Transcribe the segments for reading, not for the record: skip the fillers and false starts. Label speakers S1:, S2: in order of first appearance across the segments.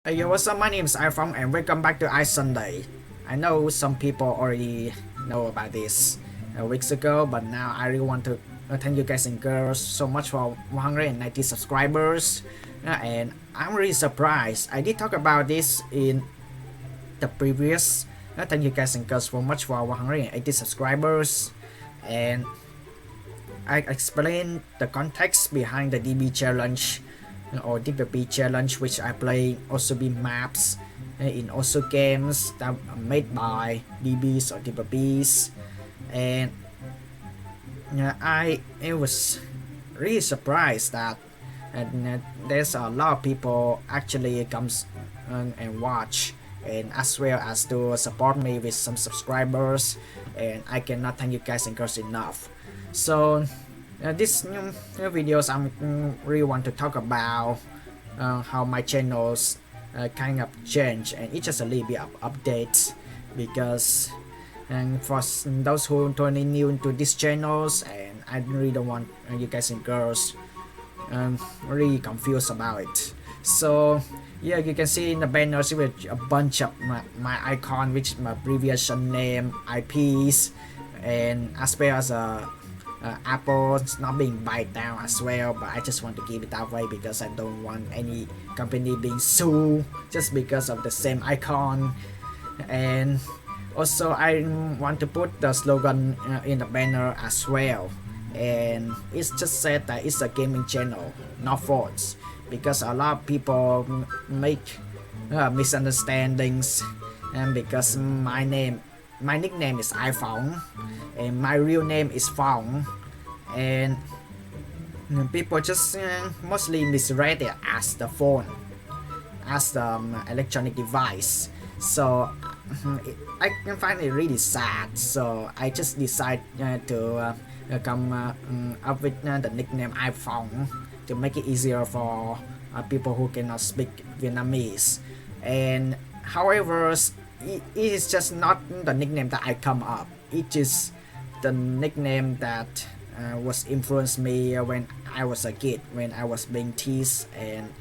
S1: Hey, yo, what's up? My name is iPhong and welcome back to iSunday. I know some people already know about this weeks ago, but now I really want to thank you guys and girls so much for 190 subscribers. And I'm really surprised. I did talk about this in the previous. Thank you guys and girls so much for 180 subscribers. And I explained the context behind the DB challenge or DBB challenge, which I play also be maps in also games that are made by DBs or DBBs. And I was really surprised that there's a lot of people actually comes and watch, and as well as to support me with some subscribers, and I cannot thank you guys and girls enough. So this new videos I'm really want to talk about how my channels kind of change, and it's just a little bit of updates because and for those who totally new into these channels, and I really don't want you guys and girls really confused about it. So yeah, you can see in the banners with a bunch of my icon, which my previous name, IPs, and as well as Apple not being bite down as well, but I just want to keep it that way because I don't want any company being sued just because of the same icon. And also I want to put the slogan in the banner as well, and it's just said that it's a gaming channel, not phones, because a lot of people make misunderstandings, and because my nickname is iPhong and my real name is Phong, and people just mostly misread it as the phone, as the electronic device. So I can find it really sad, so I just decided to come up with the nickname iPhong to make it easier for people who cannot speak Vietnamese. And however, it is just not the nickname that I come up. It is the nickname that was influenced me when I was a kid, when I was being teased, and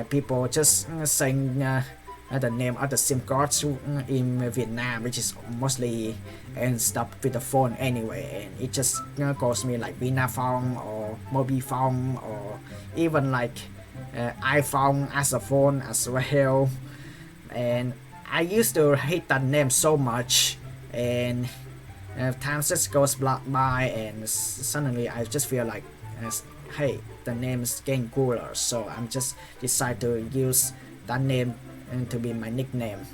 S1: people just saying the name of the SIM cards in Vietnam, which is mostly ends up with the phone anyway, and it just calls me like Vinaphone or Mobiphone or even like iPhone as a phone as well. And I used to hate that name so much, and time just goes by, and suddenly I just feel like, hey, the name is getting cooler, so I'm just decide to use that name to be my nickname,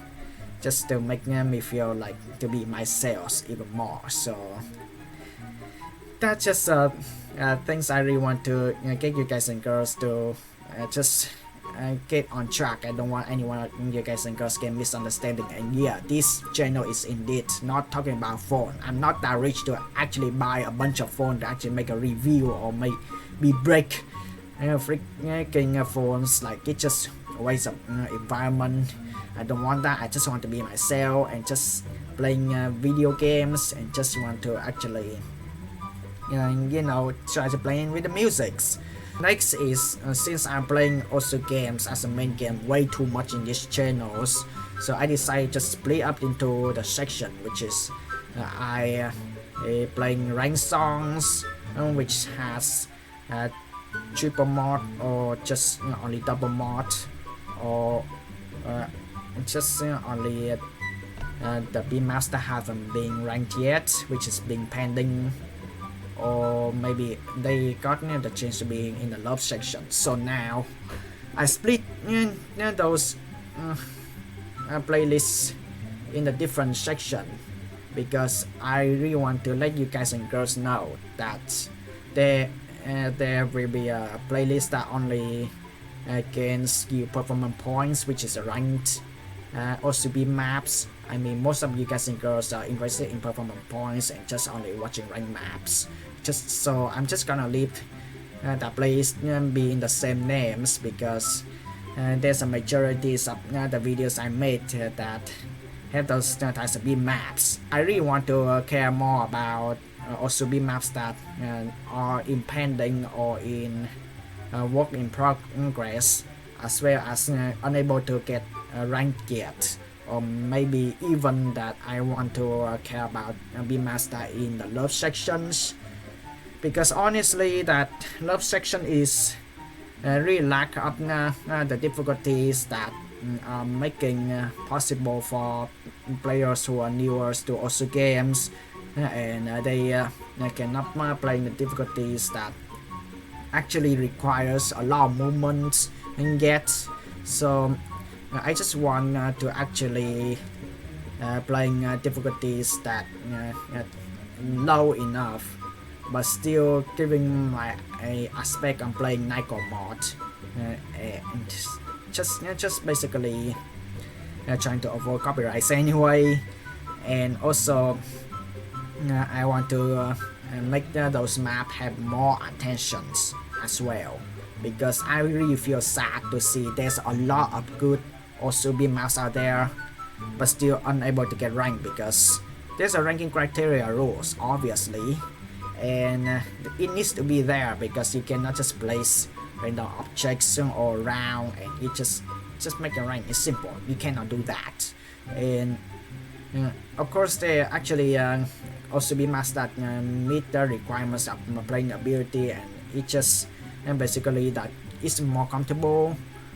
S1: just to make me feel like to be myself even more. So that's just things I really want to get you guys and girls to just get on track. I don't want anyone of you guys and girls get misunderstanding. And yeah, this channel is indeed not talking about phone. I'm not that rich to actually buy a bunch of phone to actually make a review or make me break freaking phones. Like, it's just a waste of environment. I don't want that. I just want to be myself and just playing video games, and just want to actually try to play with the musics. Next is since I'm playing also games as a main game way too much in these channels, so I decided to split up into the section, which is I playing ranked songs, which has triple mod or just only double mod, or just only the B maps that haven't been ranked yet, which is being pending, or maybe they got the chance to be in the love section. So now I split those playlists in the different section, because I really want to let you guys and girls know that there will be a playlist that only gains you performance points, which is ranked OCB maps. I mean, most of you guys and girls are interested in performance points and just only watching ranked maps. Just so I'm just gonna leave the playlist be in the same names, because there's a majority of the videos I made that have those types of B maps. I really want to care more about also B maps that are impending or in work in progress. as well as unable to get ranked yet, or maybe even that I want to care about be master in the love sections, because honestly that love section is really lack of the difficulties that are making possible for players who are newer to also games, and they cannot play the difficulties that actually requires a lot of movements and yet. So I just want to actually playing difficulties that low enough but still giving my aspect on playing Nikon Mod, and just basically trying to avoid copyrights anyway. And also I want to make those maps have more attentions as well, because I really feel sad to see there's a lot of good Osubi maps out there but still unable to get ranked, because there's a ranking criteria rules obviously, and it needs to be there, because you cannot just place random objects all around and it just make a rank. It's simple, you cannot do that. And of course there actually also be maps that meet the requirements of playing ability, and it just basically that is more comfortable.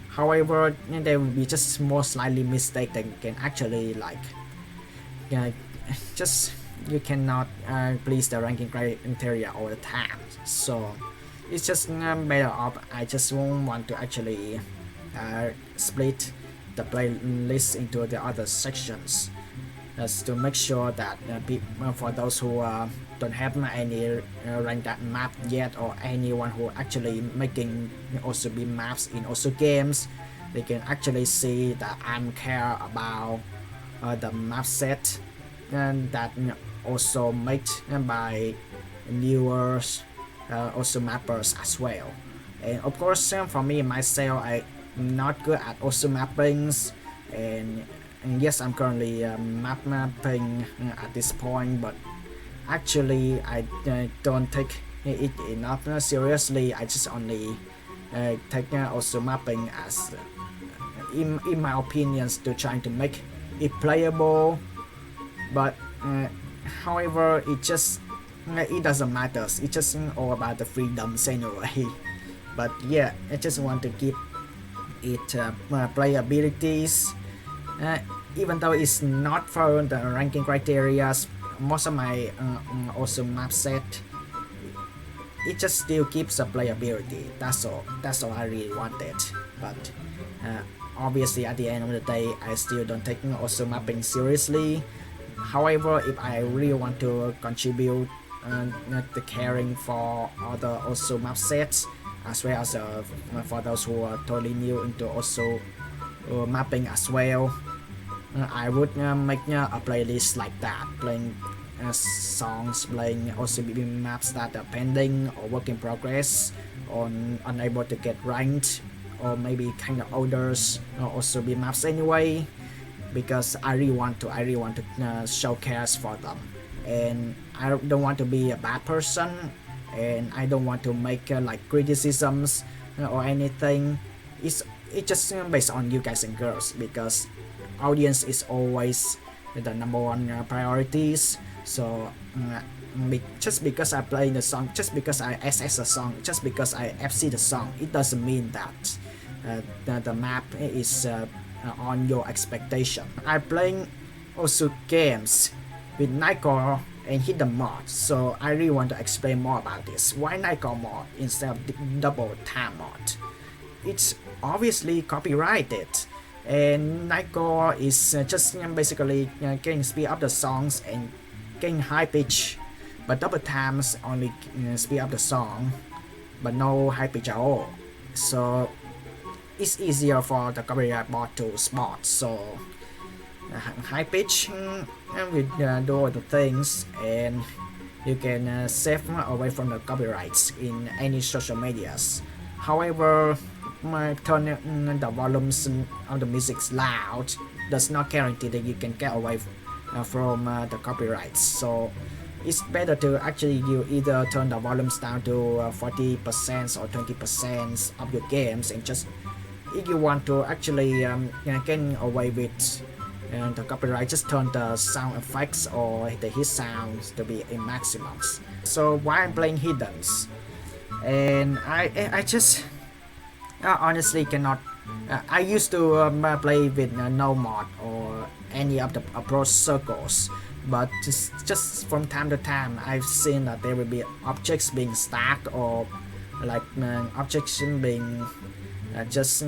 S1: However, there will be just more slightly mistake that can actually like just you cannot please the ranking criteria all the time. So it's just better off. I just won't want to actually split the playlist into the other sections, as to make sure that for those who don't have any ranked map yet, or anyone who actually making also be maps in also games, they can actually see that I'm care about the map set, and that also made by newer also mappers as well. And of course for me myself, I'm not good at also mappings, and yes, I'm currently mapping at this point, but actually I don't take it enough seriously. I just only take also mapping as in my opinions to trying to make it playable, but however it just it doesn't matter, it's just all about the freedoms anyway. But yeah, I just want to keep it playabilities, even though it's not for the ranking criteria. Most of my also map set, it just still keeps the playability. That's all I really wanted. But obviously at the end of the day, I still don't take also mapping seriously. However, if I really want to contribute the caring for other also map sets, as well as for those who are totally new into also mapping as well, I would make a playlist like that, playing songs, playing also maps that are pending or work in progress, or unable to get ranked, or maybe kind of others also be maps anyway, because I really want to showcase for them, and I don't want to be a bad person, and I don't want to make like criticisms or anything. It's just based on you guys and girls, because audience is always the number one priorities. So just because I play the song, just because I SS the song, just because I FC the song, it doesn't mean that the map is on your expectation. I'm playing also games with Nikon and Hidden Mod, so I really want to explain more about this. Why Nikon Mod instead of Double Time Mod? It's obviously copyrighted, and Nikon is just basically getting speed up the songs and getting high pitch, but Double Times only speed up the song but no high pitch at all. So it's easier for the copyright bot to spot. So high pitch will do all the things, and you can save away from the copyrights in any social medias. However, turn the volumes of the music loud does not guarantee that you can get away from the copyrights. So it's better to actually you either turn the volumes down to 40% or 20% of your games, and just if you want to actually get away with the copyright, just turn the sound effects or the hit sounds to be in maximums. So while I'm playing hiddens, and I just honestly cannot. I used to play with no mod or any of the approach circles, but just from time to time I've seen that there will be objects being stacked or like objects being just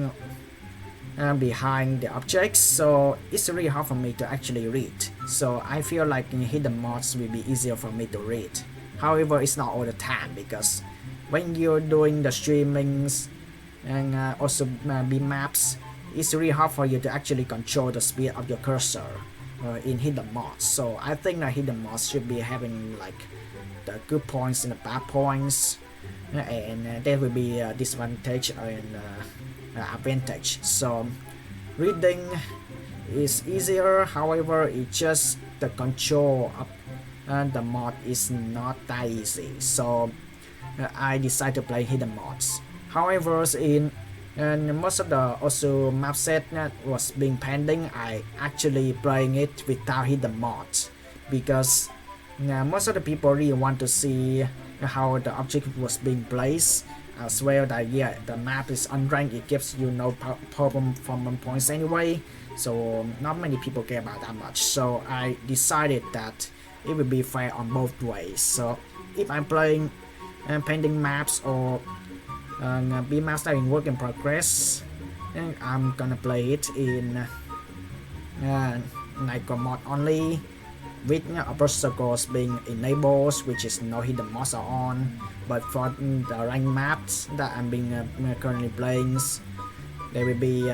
S1: behind the objects, so it's really hard for me to actually read. So I feel like hidden mods will be easier for me to read. However, it's not all the time, because when you're doing the streamings and also maps, it's really hard for you to actually control the speed of your cursor in hidden mods. So I think that hidden mods should be having like the good points and the bad points, and there will be a disadvantage and advantage. So reading is easier, however it's just the control of the mod is not that easy. So I decided to play hidden mods. However, in most of the also map set that was being pending, I actually playing it without hidden mods, because most of the people really want to see how the object was being placed, as well that the map is unranked, it gives you no problem from points anyway, so not many people care about that much. So I decided that it will be fair on both ways. So if I'm playing pending maps or B maps that in work in progress, I'm gonna play it in Nikon Mod only, with upper circles being enabled, which is no hidden mods are on. But for the ranked maps that I'm being currently playing, there will be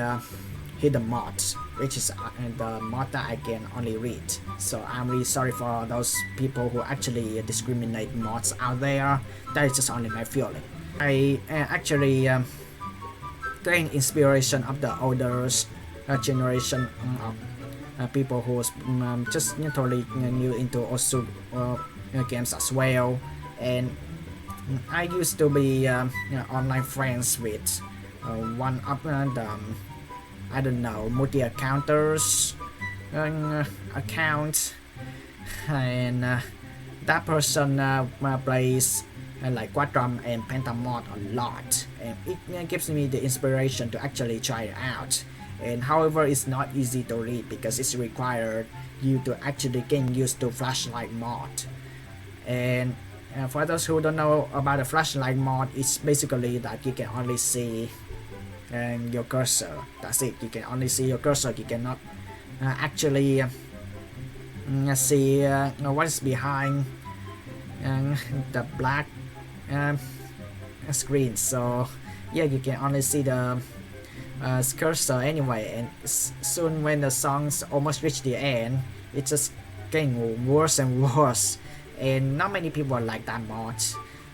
S1: hidden mods, which is the mod that I can only read. So I'm really sorry for those people who actually discriminate mods out there. That is just only my feeling. I actually gain inspiration of the older generation of people who's just totally new into also games as well. And I used to be online friends with one of the I don't know, multi-accounters account, and that person plays like Quadrum and Pentamod a lot, and it gives me the inspiration to actually try it out. And however, it's not easy to read because it's required you to actually get used to flashlight mod. And for those who don't know about the flashlight mod, it's basically that you can only see your cursor. That's it. You can only see your cursor. You cannot actually see what is behind the black screen. So yeah, you can only see the cursor anyway. And soon when the songs almost reach the end, it's just getting worse and worse. And not many people like that mod.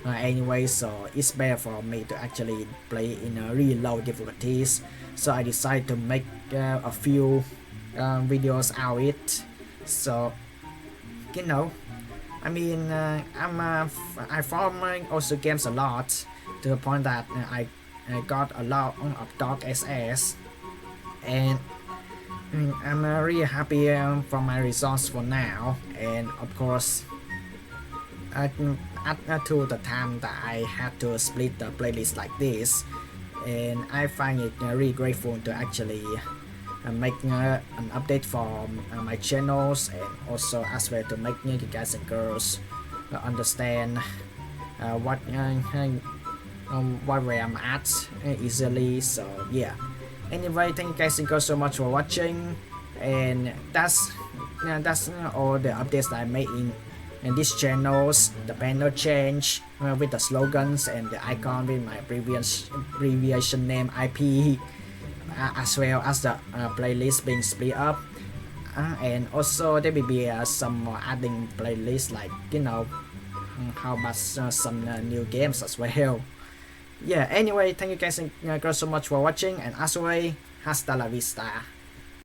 S1: Anyway, so it's better for me to actually play in a really low difficulties. So I decided to make a few videos out of it. So you know, I mean, I follow also games a lot, to the point that I got a lot of Dog SS, and I'm really happy for my results for now. And of course, add to the time that I had to split the playlist like this, and I find it really grateful to actually make an update for my channels, and also as well to make you guys and girls understand what where I'm at easily. So yeah, anyway, thank you guys and girls so much for watching, and that's all the updates that I made in these channels. The banner change with the slogans and the icon with my abbreviation name IP, as well as the playlist being split up, and also there will be some more adding playlists, like how about some new games as well. Yeah, anyway, thank you guys and girls so much for watching, and as always, hasta la vista.